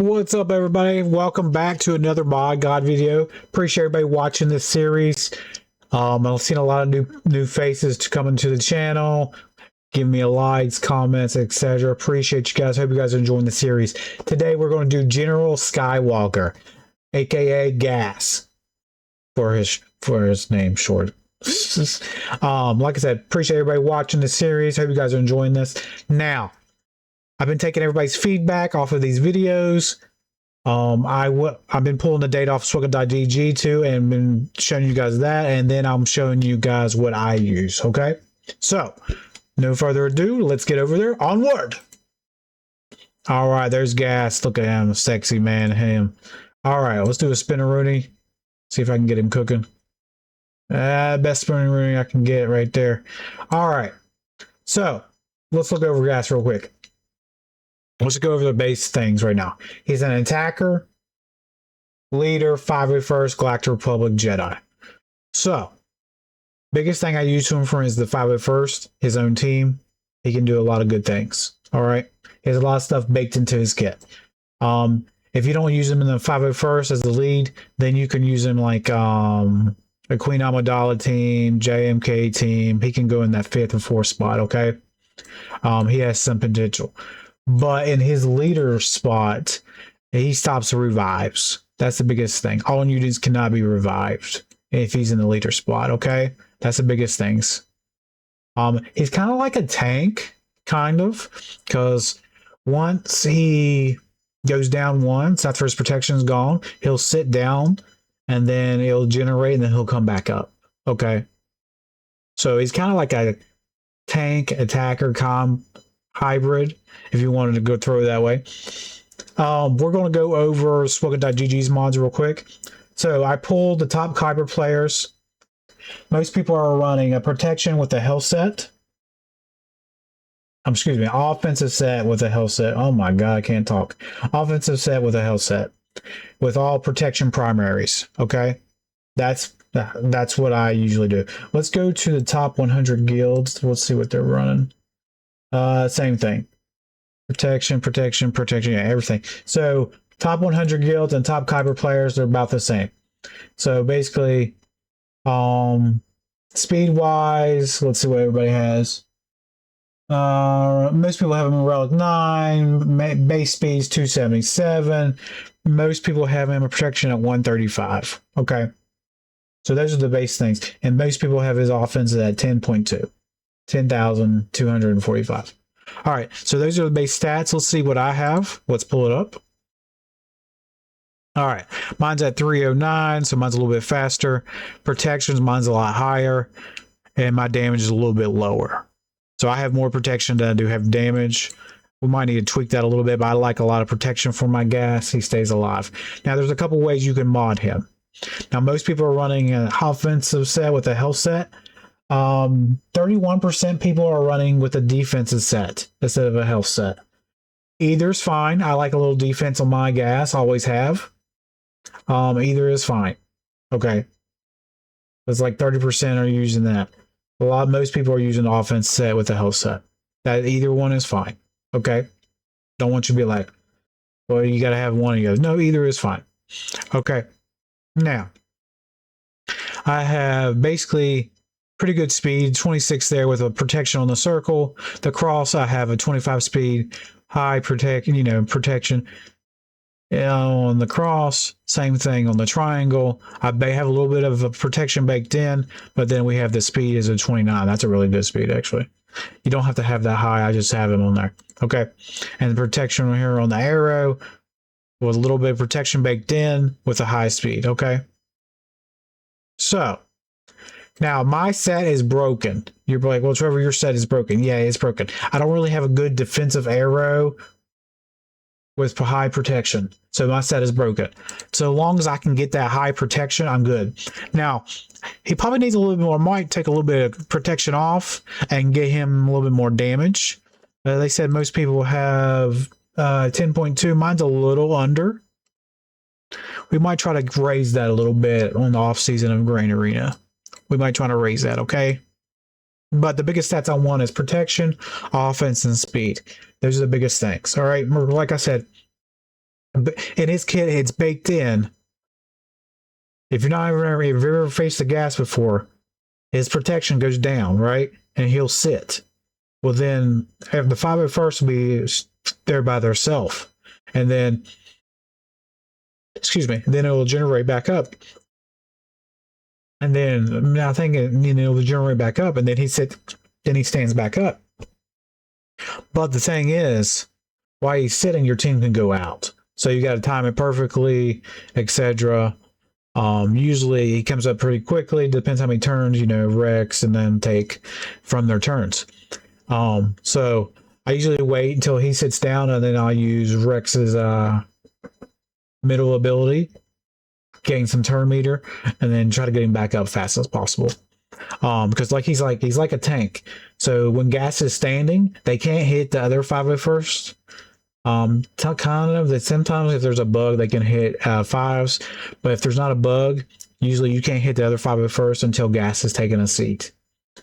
What's up, everybody? Welcome back to another Mod God video. Appreciate everybody watching this series. I've seen a lot of new faces to come into the channel. Give me a likes, comments, etc. Appreciate you guys. Hope you guys are enjoying the series. Today we're going to do General Skywalker, aka GAC, for his name short. Like I said, appreciate everybody watching the series. Hope you guys are enjoying this. Now, I've been taking everybody's feedback off of these videos. I've been pulling the data off SWGoH too, and been showing you guys that, and then I'm showing you guys what I use. Okay, so no further ado, let's get over there. Onward. All right, there's GAC. Look at him, sexy man, him. All right, let's do a spinneroonie. See if I can get him cooking. Best spinneroonie I can get right there. All right, so let's look over GAC real quick. Let's go over the base things right now. He's an attacker, leader, 501st, Galactic Republic Jedi. So, biggest thing I use him for is the 501st, his own team. He can do a lot of good things. All right. He has a lot of stuff baked into his kit. If you don't use him in the 501st as the lead, then you can use him like a Queen Amidala team, JMK team. He can go in that 5th or 4th spot. Okay. He has some potential. But in his leader spot, he stops the revives. That's the biggest thing. All units cannot be revived if he's in the leader spot, okay? That's the biggest things. He's kind of like a tank, kind of, because once he goes down once, after his protection's gone, he'll sit down, and then it'll generate, and then he'll come back up, okay? So he's kind of like a tank, attacker, hybrid, if you wanted to go through it that way. We're going to go over SWGoH's mods real quick. So I pulled the top Kyber players. Most people are running a protection with a health set. Excuse me, offensive set with a health set. Oh my god, I can't talk. Offensive set with a health set with all protection primaries. Okay, that's what I usually do. Let's go to the top 100 guilds. Let's see what they're running. Same thing. Protection, yeah, everything. So top 100 guilds and top Kyber players are about the same. So basically, speed wise, let's see what everybody has. Most people have him in Relic 9, base speeds 277. Most people have him in protection at 135. Okay. So those are the base things. And most people have his offense at 10.2. 10,245. All right, so those are the base stats. Let's see what I have. Let's pull it up. All right, mine's at 309, so mine's a little bit faster. Protections, mine's a lot higher, and my damage is a little bit lower. So I have more protection than I do have damage. We might need to tweak that a little bit, but I like a lot of protection for my GAC. He stays alive. Now, there's a couple ways you can mod him. Now, most people are running an offensive set with a health set. 31% people are running with a defensive set instead of a health set. Either's fine. I like a little defense on my GAC, always have. Either is fine. Okay. It's like 30% are using that. Most people are using the offense set with a health set. That either one is fine. Okay. Don't want you to be like, well, you got to have one of those. No, either is fine. Okay. Now, I have basically pretty good speed, 26 there with a protection on the circle. The cross, I have a 25 speed, high protection. On the cross, same thing on the triangle. I have a little bit of a protection baked in, but then we have the speed is a 29. That's a really good speed, actually. You don't have to have that high. I just have it on there. Okay. And the protection here on the arrow with a little bit of protection baked in with a high speed. Okay. So, now, my set is broken. You're like, well, Trevor, your set is broken. Yeah, it's broken. I don't really have a good defensive arrow with high protection. So my set is broken. So long as I can get that high protection, I'm good. Now, he probably needs a little bit more. Might take a little bit of protection off and get him a little bit more damage. They said most people have 10.2. Mine's a little under. We might try to raise that a little bit on the off season of Grain Arena. We might try to raise that, okay? But the biggest stats I want is protection, offense, and speed. Those are the biggest things, all right? Like I said, in his kit, it's baked in. If you've ever faced the gas before, his protection goes down, right? And he'll sit. Well, then the 501st will be there by themselves. And then, then it will generate back up. And then I think it will generate back up, and then he stands back up. But the thing is, while he's sitting, your team can go out. So you got to time it perfectly, etc. Usually he comes up pretty quickly. Depends how many turns, Rex and then take from their turns. So I usually wait until he sits down, and then I'll use Rex's middle ability, gain some turn meter, and then try to get him back up fast as possible. Because he's like a tank. So when gas is standing, they can't hit the other 501st. Kind of that sometimes if there's a bug, they can hit 5s, but if there's not a bug, usually you can't hit the other 501st until gas has taken a seat.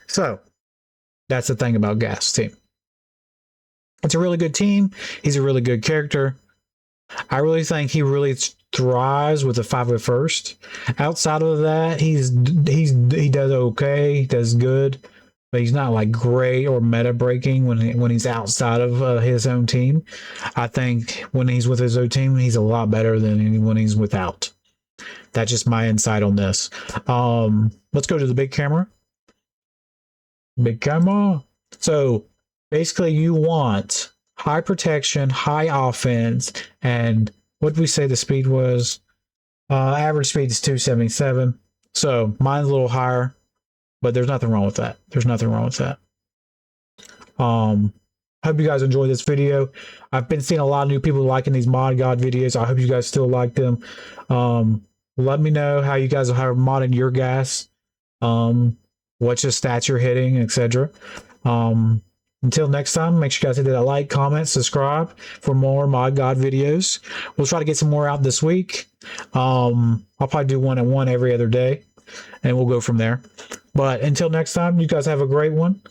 So that's the thing about Gas team. It's a really good team. He's a really good character. I really think he really thrives with the 501st. Outside of that, he does okay, he does good, but he's not like great or meta breaking when he's outside of his own team. I think when he's with his own team, he's a lot better than when he's without. That's just my insight on this. Let's go to the big camera. Big camera. So basically, you want high protection, high offense, and what did we say the speed was? Average speed is 277. So mine's a little higher, but there's nothing wrong with that. Hope you guys enjoyed this video. I've been seeing a lot of new people liking these Mod God videos. I hope you guys still like them. Let me know how you guys have modded your gas. What's your stats you're hitting, etc. Until next time, make sure you guys hit that like, comment, subscribe for more Mod God videos. We'll try to get some more out this week. I'll probably do one at one every other day, and we'll go from there. But until next time, you guys have a great one.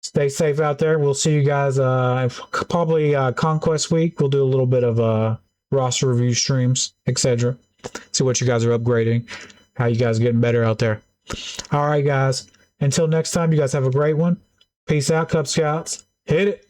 Stay safe out there. We'll see you guys probably Conquest Week. We'll do a little bit of roster review streams, etc. See what you guys are upgrading, how you guys are getting better out there. All right, guys. Until next time, you guys have a great one. Peace out, Cub Scouts. Hit it.